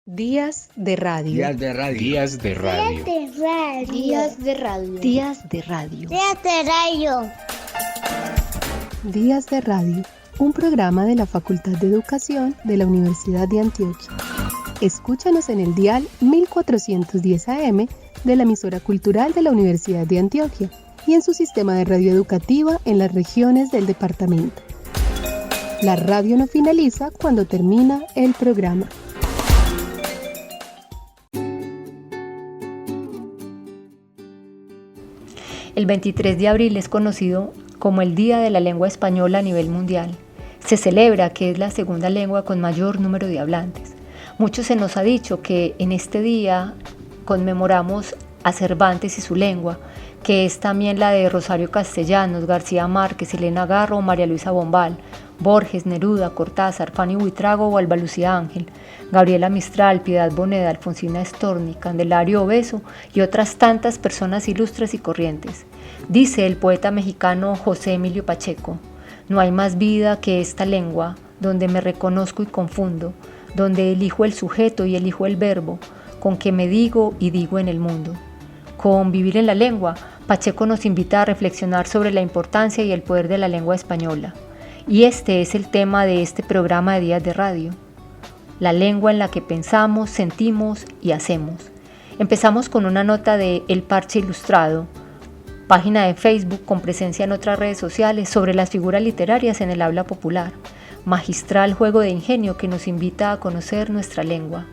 Días de radio. Días de radio. Días de radio. Días de radio. Días de radio. Días de radio. Días de radio. Un programa de la Facultad de Educación de la Universidad de Antioquia. Escúchanos en el dial 1410 AM de la emisora cultural de la Universidad de Antioquia y en su sistema de radio educativa en las regiones del departamento. La radio no finaliza cuando termina el programa. El 23 de abril es conocido como el Día de la Lengua Española a nivel mundial. Se celebra que es la segunda lengua con mayor número de hablantes. Mucho se nos ha dicho que en este día conmemoramos a Cervantes y su lengua, que es también la de Rosario Castellanos, García Márquez, Elena Garro, María Luisa Bombal, Borges, Neruda, Cortázar, Fanny Buitrago o Alba Lucía Ángel, Gabriela Mistral, Piedad Boneda, Alfonsina Storni, Candelario Obeso y otras tantas personas ilustres y corrientes. Dice el poeta mexicano José Emilio Pacheco: no hay más vida que esta lengua, donde me reconozco y confundo, donde elijo el sujeto y elijo el verbo, con que me digo y digo en el mundo. Con Vivir en la Lengua, Pacheco nos invita a reflexionar sobre la importancia y el poder de la lengua española. Y este es el tema de este programa de Días de Radio. La lengua en la que pensamos, sentimos y hacemos. Empezamos con una nota de El Parche Ilustrado, página de Facebook con presencia en otras redes sociales sobre las figuras literarias en el habla popular. Magistral juego de ingenio que nos invita a conocer nuestra lengua.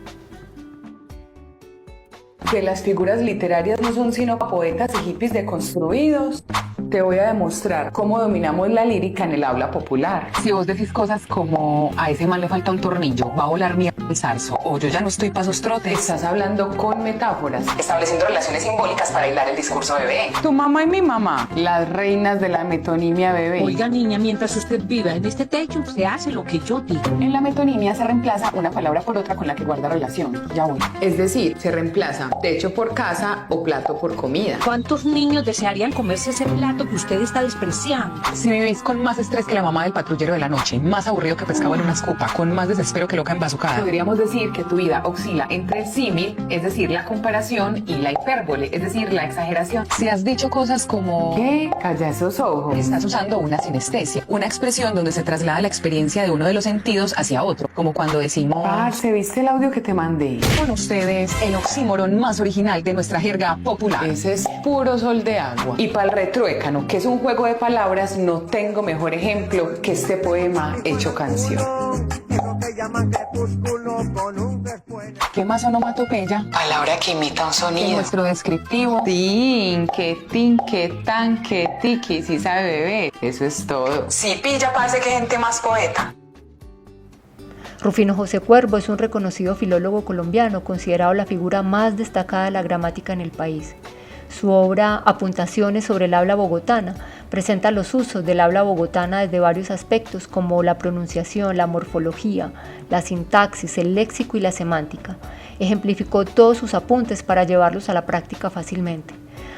Que las figuras literarias no son sino poetas y hippies deconstruidos. Te voy a demostrar cómo dominamos la lírica en el habla popular. Si vos decís cosas como a ese man le falta un tornillo, va a volar mierda el zarzo, o yo ya no estoy pa' sus trotes. Estás hablando con metáforas, Estableciendo relaciones simbólicas para hilar el discurso bebé. Tu mamá y mi mamá, las reinas de la metonimia bebé. Oiga, niña, mientras usted viva en este techo, se hace lo que yo digo. En la metonimia se reemplaza una palabra por otra con la que guarda relación. Ya voy. Es decir, se reemplaza techo por casa o plato por comida. ¿Cuántos niños desearían comerse ese plato que usted está despreciando? Si vivís con más estrés que la mamá del patrullero de la noche, más aburrido que pescado en una escopa, con más desespero que loca embazucada, podríamos decir que tu vida oscila entre el símil, es decir, la comparación, y la hipérbole, es decir, la exageración. si has dicho cosas como ¿Qué? Calla esos ojos. estás usando una sinestesia, una expresión donde se traslada la experiencia de uno de los sentidos hacia otro, como cuando decimos Parce, ¿viste el audio que te mandé? con ustedes el oxímoron más original de nuestra jerga popular. Ese es puro sol de agua. Y para el retruécano, que es un juego de palabras, no tengo mejor ejemplo que este poema hecho canción. ¿Qué más onomatopeya? Palabra que imita un Que sonido. nuestro descriptivo. Tin, que tan, que tiki, si sabe bebé. Eso es todo. Sí, pilla, parece que gente más poeta. Rufino José Cuervo es un reconocido filólogo colombiano, considerado la figura más destacada de la gramática en el país. Su obra Apuntaciones sobre el habla bogotana presenta los usos del habla bogotana desde varios aspectos como la pronunciación, la morfología, la sintaxis, el léxico y la semántica. Ejemplificó todos sus apuntes para llevarlos a la práctica fácilmente.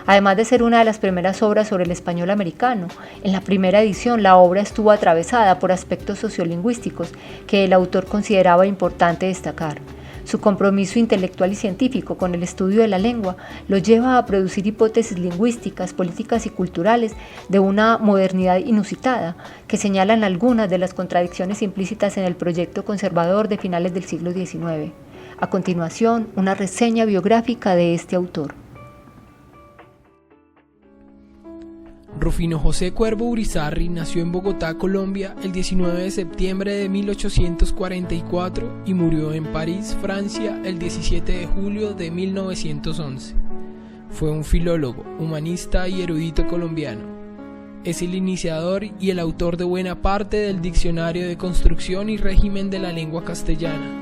Además de ser una de las primeras obras sobre el español americano, en la primera edición la obra estuvo atravesada por aspectos sociolingüísticos que el autor consideraba importante destacar. Su compromiso intelectual y científico con el estudio de la lengua lo lleva a producir hipótesis lingüísticas, políticas y culturales de una modernidad inusitada, que señalan algunas de las contradicciones implícitas en el proyecto conservador de finales del siglo XIX. A continuación, una reseña biográfica de este autor. Rufino José Cuervo Urizarry nació en Bogotá, Colombia, el 19 de septiembre de 1844 y murió en París, Francia, el 17 de julio de 1911. Fue un filólogo, humanista y erudito colombiano. Es el iniciador y el autor de buena parte del Diccionario de Construcción y Régimen de la Lengua Castellana,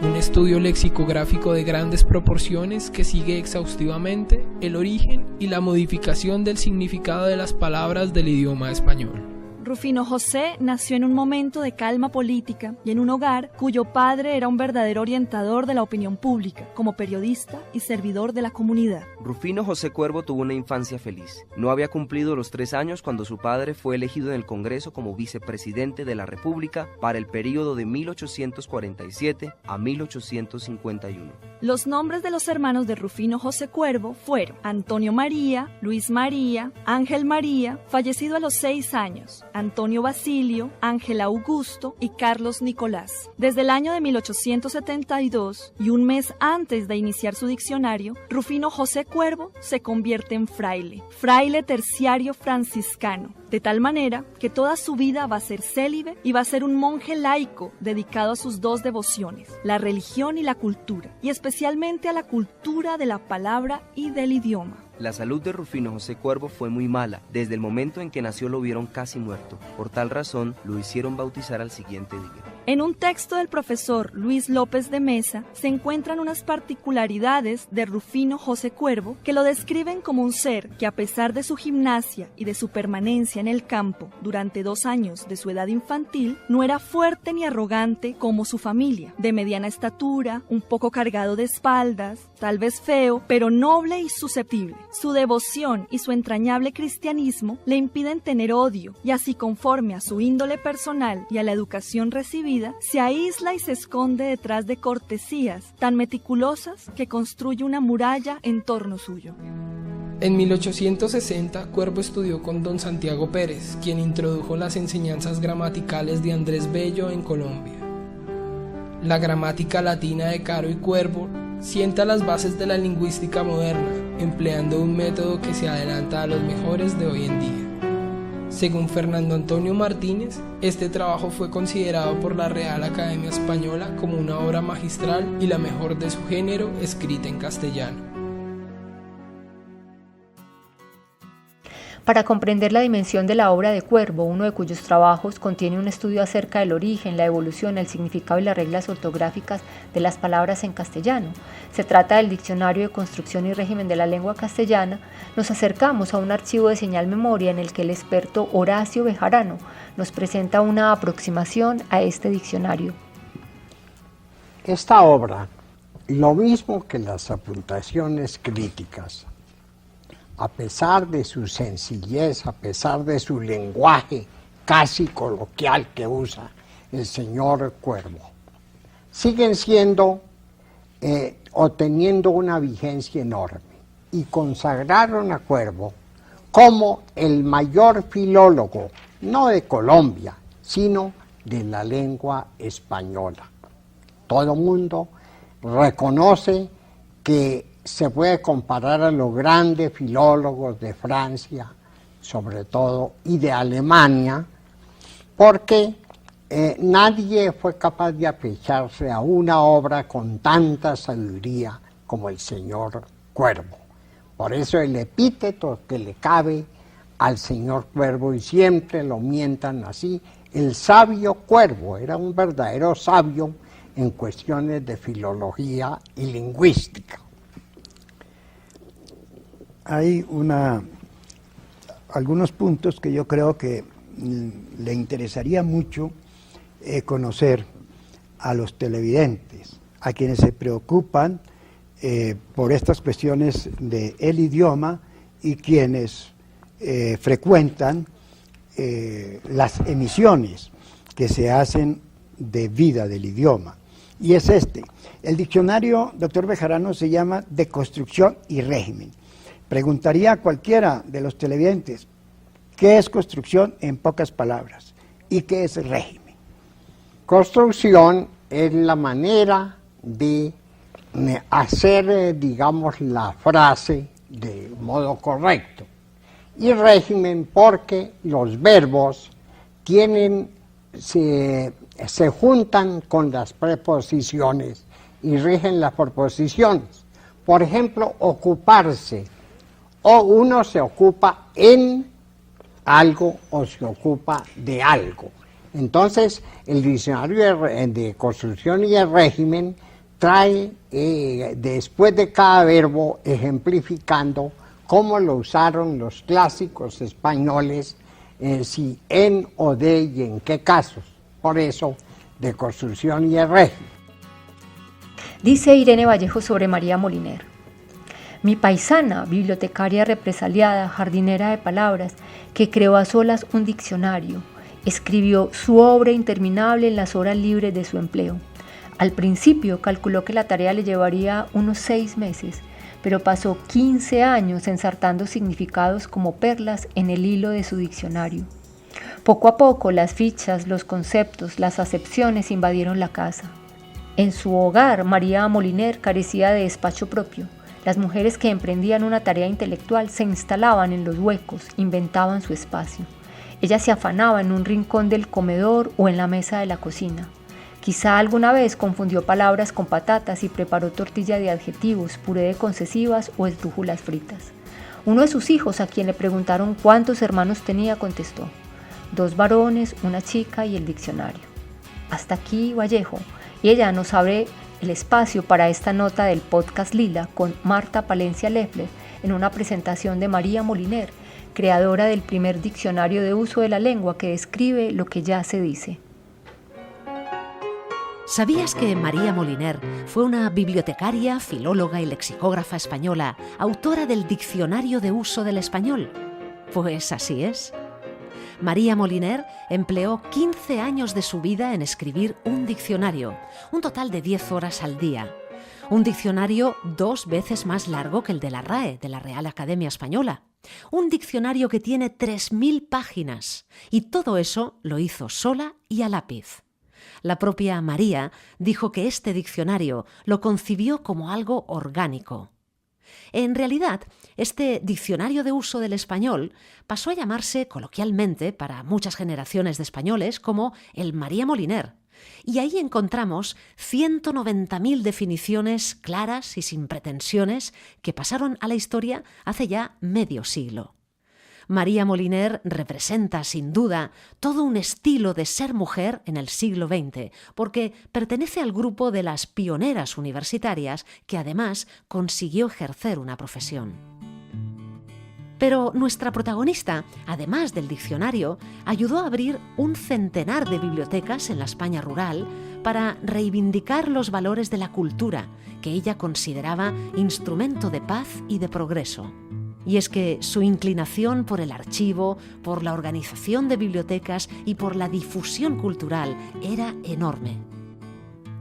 un estudio lexicográfico de grandes proporciones que sigue exhaustivamente el origen y la modificación del significado de las palabras del idioma español. Rufino José nació en un momento de calma política y en un hogar cuyo padre era un verdadero orientador de la opinión pública, como periodista y servidor de la comunidad. Rufino José Cuervo tuvo una infancia feliz. No había cumplido los 3 años cuando su padre fue elegido en el Congreso como vicepresidente de la República para el período de 1847 a 1851. Los nombres de los hermanos de Rufino José Cuervo fueron Antonio María, Luis María, Ángel María, fallecido a los 6 años, Antonio Basilio, Ángel Augusto y Carlos Nicolás. Desde el año de 1872 y un mes antes de iniciar su diccionario, Rufino José Cuervo se convierte en fraile terciario franciscano, de tal manera que toda su vida va a ser célibe y va a ser un monje laico dedicado a sus 2 devociones, la religión y la cultura, y especialmente a la cultura de la palabra y del idioma. La salud de Rufino José Cuervo fue muy mala. Desde el momento en que nació lo vieron casi muerto. Por tal razón, lo hicieron bautizar al siguiente día. En un texto del profesor Luis López de Mesa se encuentran unas particularidades de Rufino José Cuervo que lo describen como un ser que, a pesar de su gimnasia y de su permanencia en el campo durante 2 años de su edad infantil, no era fuerte ni arrogante como su familia, de mediana estatura, un poco cargado de espaldas, tal vez feo, pero noble y susceptible. Su devoción y su entrañable cristianismo le impiden tener odio, y así, conforme a su índole personal y a la educación recibida, se aísla y se esconde detrás de cortesías tan meticulosas que construye una muralla en torno suyo. En 1860, Cuervo estudió con don Santiago Pérez, quien introdujo las enseñanzas gramaticales de Andrés Bello en Colombia. La gramática latina de Caro y Cuervo sienta las bases de la lingüística moderna, empleando un método que se adelanta a los mejores de hoy en día. Según Fernando Antonio Martínez, este trabajo fue considerado por la Real Academia Española como una obra magistral y la mejor de su género escrita en castellano. Para comprender la dimensión de la obra de Cuervo, uno de cuyos trabajos contiene un estudio acerca del origen, la evolución, el significado y las reglas ortográficas de las palabras en castellano, se trata del Diccionario de Construcción y Régimen de la Lengua Castellana, nos acercamos a un archivo de señal memoria en el que el experto Horacio Bejarano nos presenta una aproximación a este diccionario. Esta obra, lo mismo que las apuntaciones críticas, a pesar de su sencillez, a pesar de su lenguaje casi coloquial que usa el señor Cuervo, siguen siendo o teniendo una vigencia enorme, y consagraron a Cuervo como el mayor filólogo, no de Colombia, sino de la lengua española. Todo mundo reconoce que se puede comparar a los grandes filólogos de Francia, sobre todo, y de Alemania, porque nadie fue capaz de apecharse a una obra con tanta sabiduría como el señor Cuervo. Por eso el epíteto que le cabe al señor Cuervo, y siempre lo mientan así, el sabio Cuervo, era un verdadero sabio en cuestiones de filología y lingüística. Hay algunos puntos que yo creo que le interesaría mucho conocer a los televidentes, a quienes se preocupan por estas cuestiones del idioma y quienes frecuentan las emisiones que se hacen de vida del idioma. Y es el diccionario, doctor Bejarano, se llama De Construcción y Régimen. Preguntaría a cualquiera de los televidentes, ¿qué es construcción en pocas palabras? ¿Y qué es régimen? Construcción es la manera de hacer, digamos, la frase de modo correcto. Y régimen porque los verbos se juntan con las preposiciones y rigen las preposiciones. Por ejemplo, ocuparse. O uno se ocupa en algo o se ocupa de algo. Entonces, el diccionario de construcción y el régimen trae, después de cada verbo, ejemplificando cómo lo usaron los clásicos españoles si en o de y en qué casos. Por eso, de construcción y el régimen. Dice Irene Vallejo sobre María Moliner: mi paisana, bibliotecaria represaliada, jardinera de palabras, que creó a solas un diccionario, escribió su obra interminable en las horas libres de su empleo. Al principio calculó que la tarea le llevaría unos 6 meses, pero pasó 15 años ensartando significados como perlas en el hilo de su diccionario. Poco a poco las fichas, los conceptos, las acepciones invadieron la casa. En su hogar, María Moliner carecía de despacho propio. Las mujeres que emprendían una tarea intelectual se instalaban en los huecos, inventaban su espacio. Ella se afanaba en un rincón del comedor o en la mesa de la cocina. Quizá alguna vez confundió palabras con patatas y preparó tortilla de adjetivos, puré de concesivas o esdrújulas fritas. Uno de sus hijos, a quien le preguntaron cuántos hermanos tenía, contestó: 2 varones, una chica y el diccionario. Hasta aquí Vallejo, y ella nos abre el espacio para esta nota del podcast Lila con Marta Palencia Leffler en una presentación de María Moliner, creadora del primer diccionario de uso de la lengua que describe lo que ya se dice. ¿Sabías que María Moliner fue una bibliotecaria, filóloga y lexicógrafa española, autora del Diccionario de Uso del Español? Pues así es. María Moliner empleó 15 años de su vida en escribir un diccionario, un total de 10 horas al día. Un diccionario 2 veces más largo que el de la RAE, de la Real Academia Española. Un diccionario que tiene 3.000 páginas. Y todo eso lo hizo sola y a lápiz. La propia María dijo que este diccionario lo concibió como algo orgánico. En realidad, este diccionario de uso del español pasó a llamarse coloquialmente para muchas generaciones de españoles como el María Moliner, y ahí encontramos 190.000 definiciones claras y sin pretensiones que pasaron a la historia hace ya medio siglo. María Moliner representa, sin duda, todo un estilo de ser mujer en el siglo XX, porque pertenece al grupo de las pioneras universitarias que además consiguió ejercer una profesión. Pero nuestra protagonista, además del diccionario, ayudó a abrir un centenar de bibliotecas en la España rural para reivindicar los valores de la cultura, que ella consideraba instrumento de paz y de progreso. Y es que su inclinación por el archivo, por la organización de bibliotecas y por la difusión cultural era enorme.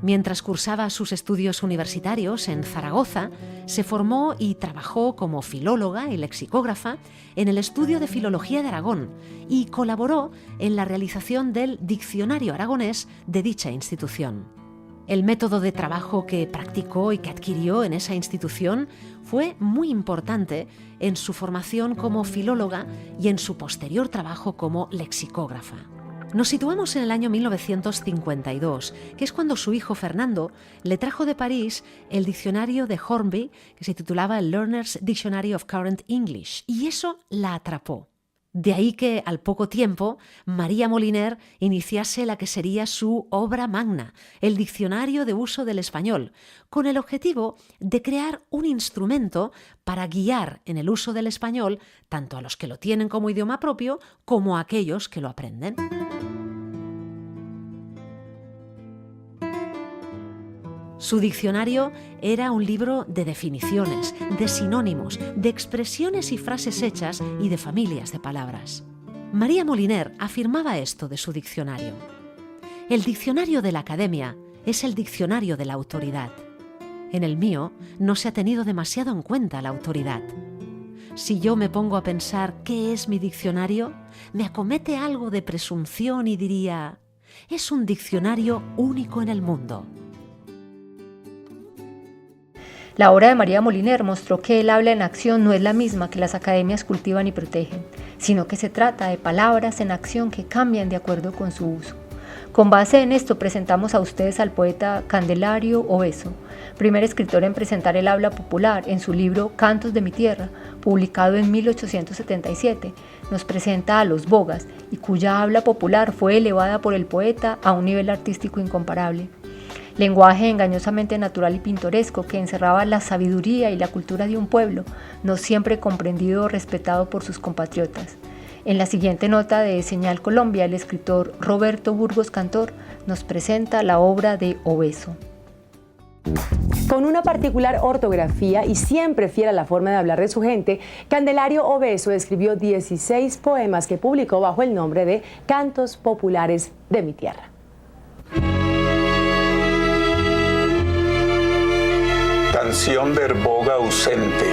Mientras cursaba sus estudios universitarios en Zaragoza, se formó y trabajó como filóloga y lexicógrafa en el Estudio de Filología de Aragón y colaboró en la realización del Diccionario Aragonés de dicha institución. El método de trabajo que practicó y que adquirió en esa institución fue muy importante en su formación como filóloga y en su posterior trabajo como lexicógrafa. Nos situamos en el año 1952, que es cuando su hijo Fernando le trajo de París el diccionario de Hornby, que se titulaba el Learner's Dictionary of Current English, y eso la atrapó. De ahí que, al poco tiempo, María Moliner iniciase la que sería su obra magna, el Diccionario de Uso del Español, con el objetivo de crear un instrumento para guiar en el uso del español tanto a los que lo tienen como idioma propio como a aquellos que lo aprenden. Su diccionario era un libro de definiciones, de sinónimos, de expresiones y frases hechas y de familias de palabras. María Moliner afirmaba esto de su diccionario: el diccionario de la academia es el diccionario de la autoridad. En el mío no se ha tenido demasiado en cuenta la autoridad. Si yo me pongo a pensar qué es mi diccionario, me acomete algo de presunción y diría: es un diccionario único en el mundo. La obra de María Moliner mostró que el habla en acción no es la misma que las academias cultivan y protegen, sino que se trata de palabras en acción que cambian de acuerdo con su uso. Con base en esto presentamos a ustedes al poeta Candelario Obeso, primer escritor en presentar el habla popular en su libro Cantos de mi tierra, publicado en 1877. Nos presenta a los bogas y cuya habla popular fue elevada por el poeta a un nivel artístico incomparable. Lenguaje engañosamente natural y pintoresco que encerraba la sabiduría y la cultura de un pueblo, no siempre comprendido o respetado por sus compatriotas. En la siguiente nota de Señal Colombia, el escritor Roberto Burgos Cantor nos presenta la obra de Obeso. Con una particular ortografía y siempre fiel a la forma de hablar de su gente, Candelario Obeso escribió 16 poemas que publicó bajo el nombre de Cantos Populares de mi Tierra. Canción verboga ausente.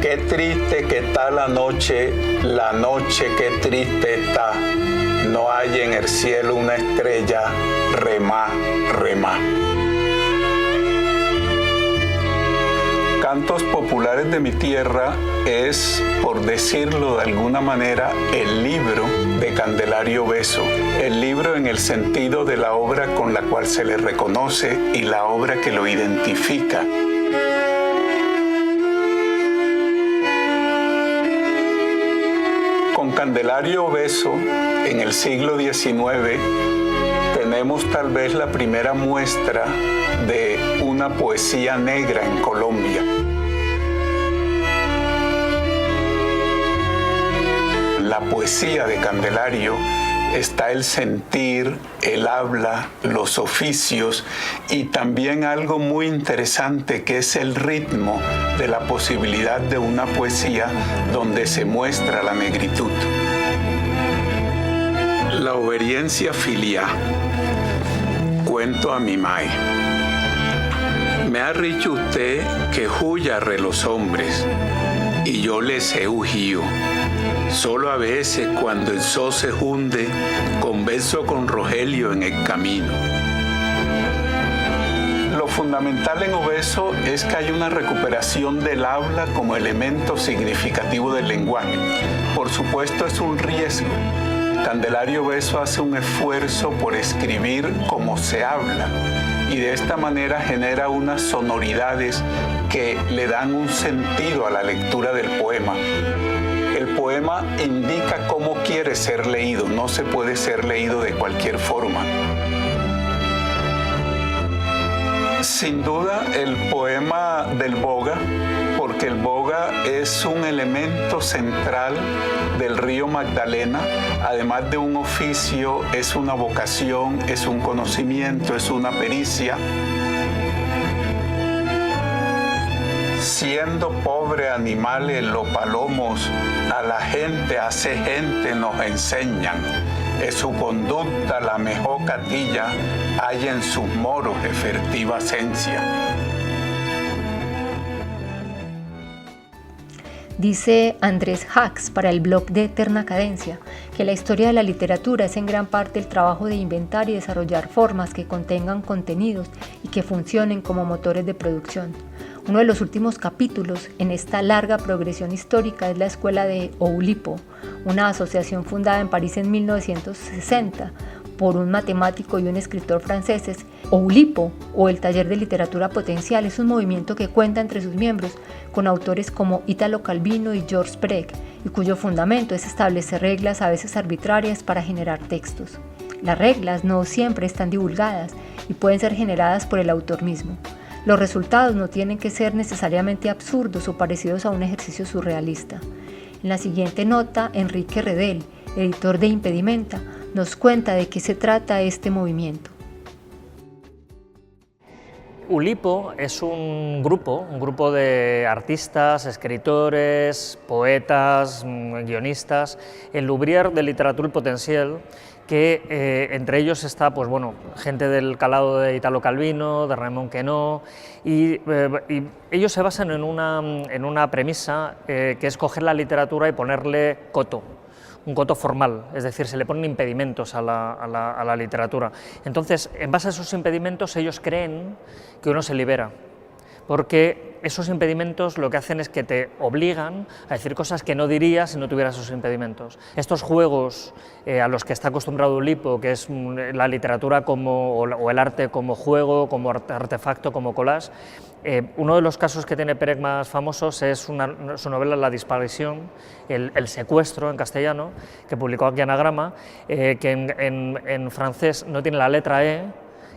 Qué triste que está la noche, qué triste está. No hay en el cielo una estrella, remá, remá. Cantos Populares de mi Tierra es, por decirlo de alguna manera, el libro de Candelario Obeso. El libro en el sentido de la obra con la cual se le reconoce y la obra que lo identifica. Con Candelario Obeso, en el siglo XIX, tenemos tal vez la primera muestra de una poesía negra en Colombia. La poesía de Candelario está el sentir, el habla, los oficios y también algo muy interesante que es el ritmo de la posibilidad de una poesía donde se muestra la negritud. La obediencia filial. Cuento a mi mae. Me ha dicho usted que huya re los hombres y yo les he huido. Solo a veces cuando el sol se hunde, converso con Rogelio en el camino. Lo fundamental en Obeso es que hay una recuperación del habla como elemento significativo del lenguaje. Por supuesto es un riesgo. Candelario Obeso hace un esfuerzo por escribir como se habla y de esta manera genera unas sonoridades que le dan un sentido a la lectura del poema. El poema indica cómo quiere ser leído, no se puede ser leído de cualquier forma. Sin duda el poema del boga, porque el boga es un elemento central del río Magdalena, además de un oficio, es una vocación, es un conocimiento, es una pericia. Siendo pobre animales los palomos, a la gente hace gente nos enseñan. Es su conducta la mejor catilla, hay en sus moros efectiva esencia. Dice Andrés Hax para el blog de Eterna Cadencia que la historia de la literatura es en gran parte el trabajo de inventar y desarrollar formas que contengan contenidos y que funcionen como motores de producción. Uno de los últimos capítulos en esta larga progresión histórica es la Escuela de Oulipo, una asociación fundada en París en 1960 por un matemático y un escritor franceses. Oulipo, o el Taller de Literatura Potencial, es un movimiento que cuenta entre sus miembros con autores como Italo Calvino y Georges Perec, y cuyo fundamento es establecer reglas a veces arbitrarias para generar textos. Las reglas no siempre están divulgadas y pueden ser generadas por el autor mismo. Los resultados no tienen que ser necesariamente absurdos o parecidos a un ejercicio surrealista. En la siguiente nota, Enrique Redel, editor de Impedimenta, nos cuenta de qué se trata este movimiento. Oulipo es un grupo de artistas, escritores, poetas, guionistas, el Lubrière de Literatura Potencial, que entre ellos está gente del calado de Italo Calvino, de Raymond Queneau, y ellos se basan en una premisa que es coger la literatura y ponerle coto. Un coto formal, es decir, se le ponen impedimentos a la literatura. Entonces, en base a esos impedimentos, ellos creen que uno se libera, porque esos impedimentos lo que hacen es que te obligan a decir cosas que no dirías si no tuvieras esos impedimentos. Estos juegos a los que está acostumbrado Oulipo, que es la literatura o el arte como juego, como artefacto, como collage, uno de los casos que tiene Perec más famosos es su novela La disparición, el secuestro en castellano, que publicó aquí Anagrama, que en francés no tiene la letra E,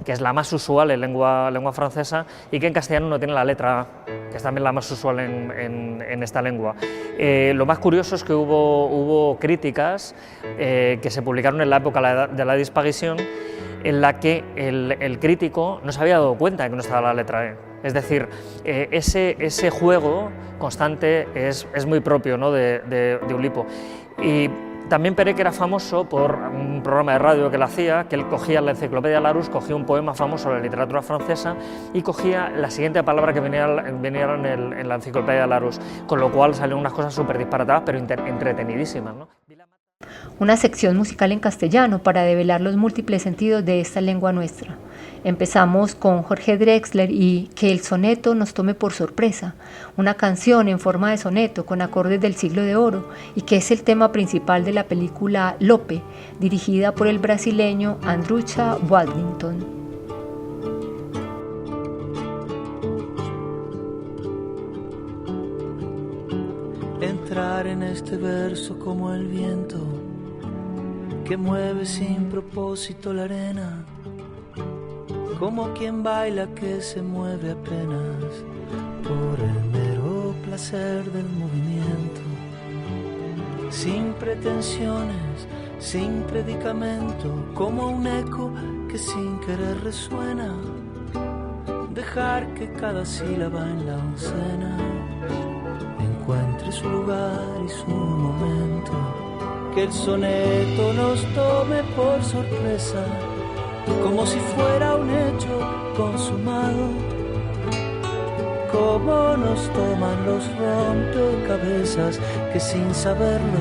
que es la más usual en lengua francesa y que en castellano no tiene la letra A, que es también la más usual en esta lengua. Lo más curioso es que hubo críticas que se publicaron en la época de la Disparición, en la que el crítico no se había dado cuenta de que no estaba la letra E. Es decir, ese juego constante es muy propio, ¿no?, de Oulipo. Y también Perec era famoso por un programa de radio que él hacía, que él cogía la Enciclopedia Larousse, cogía un poema famoso de la literatura francesa y cogía la siguiente palabra que venía en la Enciclopedia Larousse, con lo cual salieron unas cosas súper disparatadas pero entretenidísimas, ¿no? Una sección musical en castellano para develar los múltiples sentidos de esta lengua nuestra. Empezamos con Jorge Drexler y Que el soneto nos tome por sorpresa, una canción en forma de soneto con acordes del siglo de oro y que es el tema principal de la película Lope, dirigida por el brasileño Andrucha Waddington. Entrar en este verso como el viento que mueve sin propósito la arena, como quien baila que se mueve apenas por el mero placer del movimiento, sin pretensiones, sin predicamento, como un eco que sin querer resuena, dejar que cada sílaba en la oncena encuentre su lugar y su momento, que el soneto nos tome por sorpresa, como si fuera un hecho consumado, como nos toman los rompecabezas que sin saberlo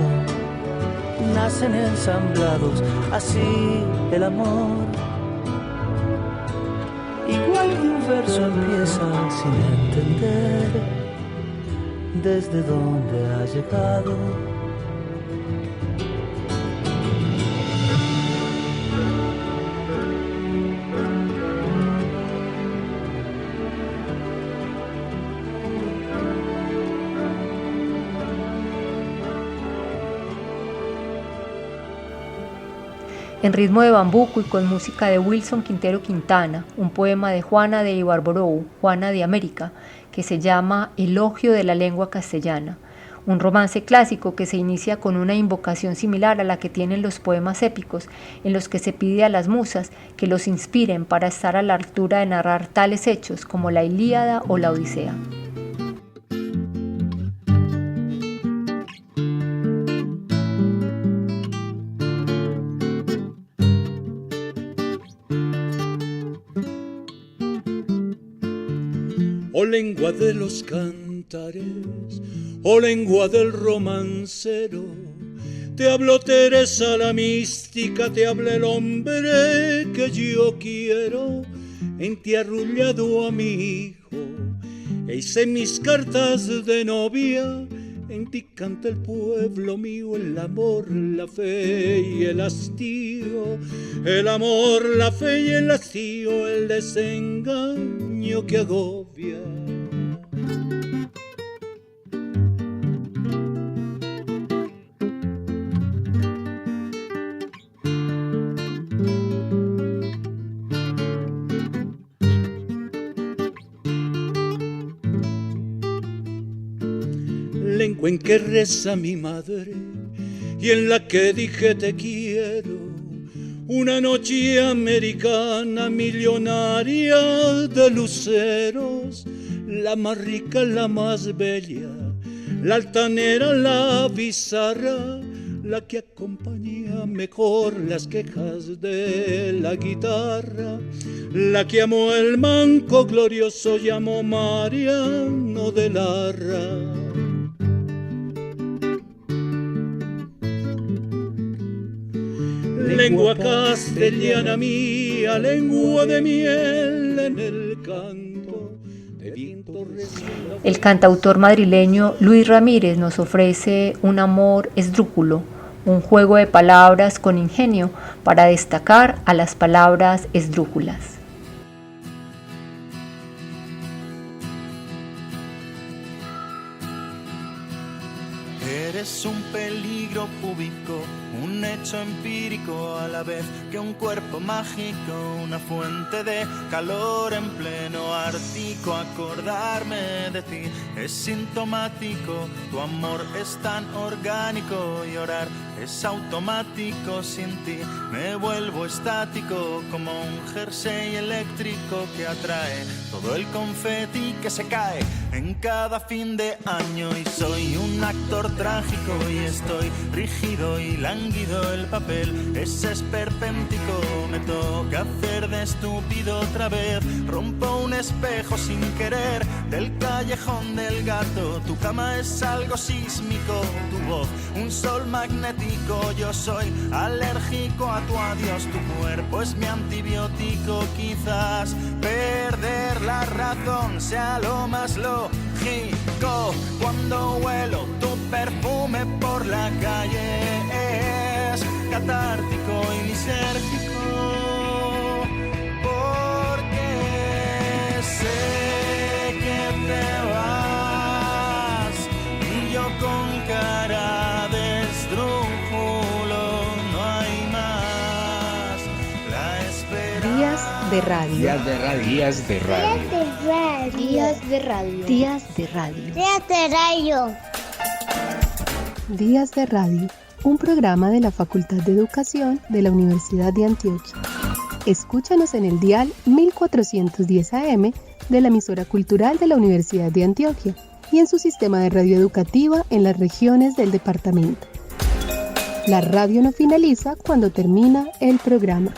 nacen ensamblados, así el amor, igual que un verso empieza sin entender desde dónde ha llegado. En ritmo de bambuco y con música de Wilson Quintero Quintana, un poema de Juana de Ibarborou, Juana de América, que se llama Elogio de la lengua castellana, un romance clásico que se inicia con una invocación similar a la que tienen los poemas épicos, en los que se pide a las musas que los inspiren para estar a la altura de narrar tales hechos como la Ilíada o la Odisea. Oh lengua de los cantares, oh lengua del romancero, te habló Teresa la mística, te habla el hombre que yo quiero, en ti arrullado a mi hijo, e hice mis cartas de novia, en ti canta el pueblo mío, el amor, la fe y el hastío, el amor, la fe y el hastío, el desengaño que agobia. Lengua en que reza mi madre y en la que dije te quiero, una noche americana millonaria de luceros, la más rica, la más bella, la altanera, la bizarra, la que acompaña mejor las quejas de la guitarra, la que amó el manco glorioso, llamó Mariano de Larra. Lengua castellana mía, lengua de miel en el canto de viento recién. El cantautor madrileño Luis Ramírez nos ofrece un amor esdrújulo, un juego de palabras con ingenio para destacar a las palabras esdrújulas. Eres un peligro público, un hecho empírico a la vez que un cuerpo mágico, una fuente de calor en pleno Ártico. Acordarme de ti es sintomático, tu amor es tan orgánico y orar es automático. Sin ti me vuelvo estático como un jersey eléctrico que atrae todo el confeti que se cae en cada fin de año. Y soy un actor trágico y estoy rígido y lánguido, el papel es esperpéntico, me toca hacer de estúpido otra vez. Rompo un espejo sin querer del callejón del gato, tu cama es algo sísmico, tu voz un sol magnético. Yo soy alérgico a tu adiós, tu cuerpo es mi antibiótico. Quizás perder la razón sea lo más lógico. Cuando huelo tu perfume por la calle es catártico y lisérgico, porque sé que te vas y yo con cara de estrújulo no hay más la esperanza. Días de radio. Días de radio. Días de radio. Días de radio. Días de radio. Días de Radio, un programa de la Facultad de Educación de la Universidad de Antioquia. Escúchanos en el dial 1410 AM de la emisora cultural de la Universidad de Antioquia y en su sistema de radio educativa en las regiones del departamento. La radio no finaliza cuando termina el programa.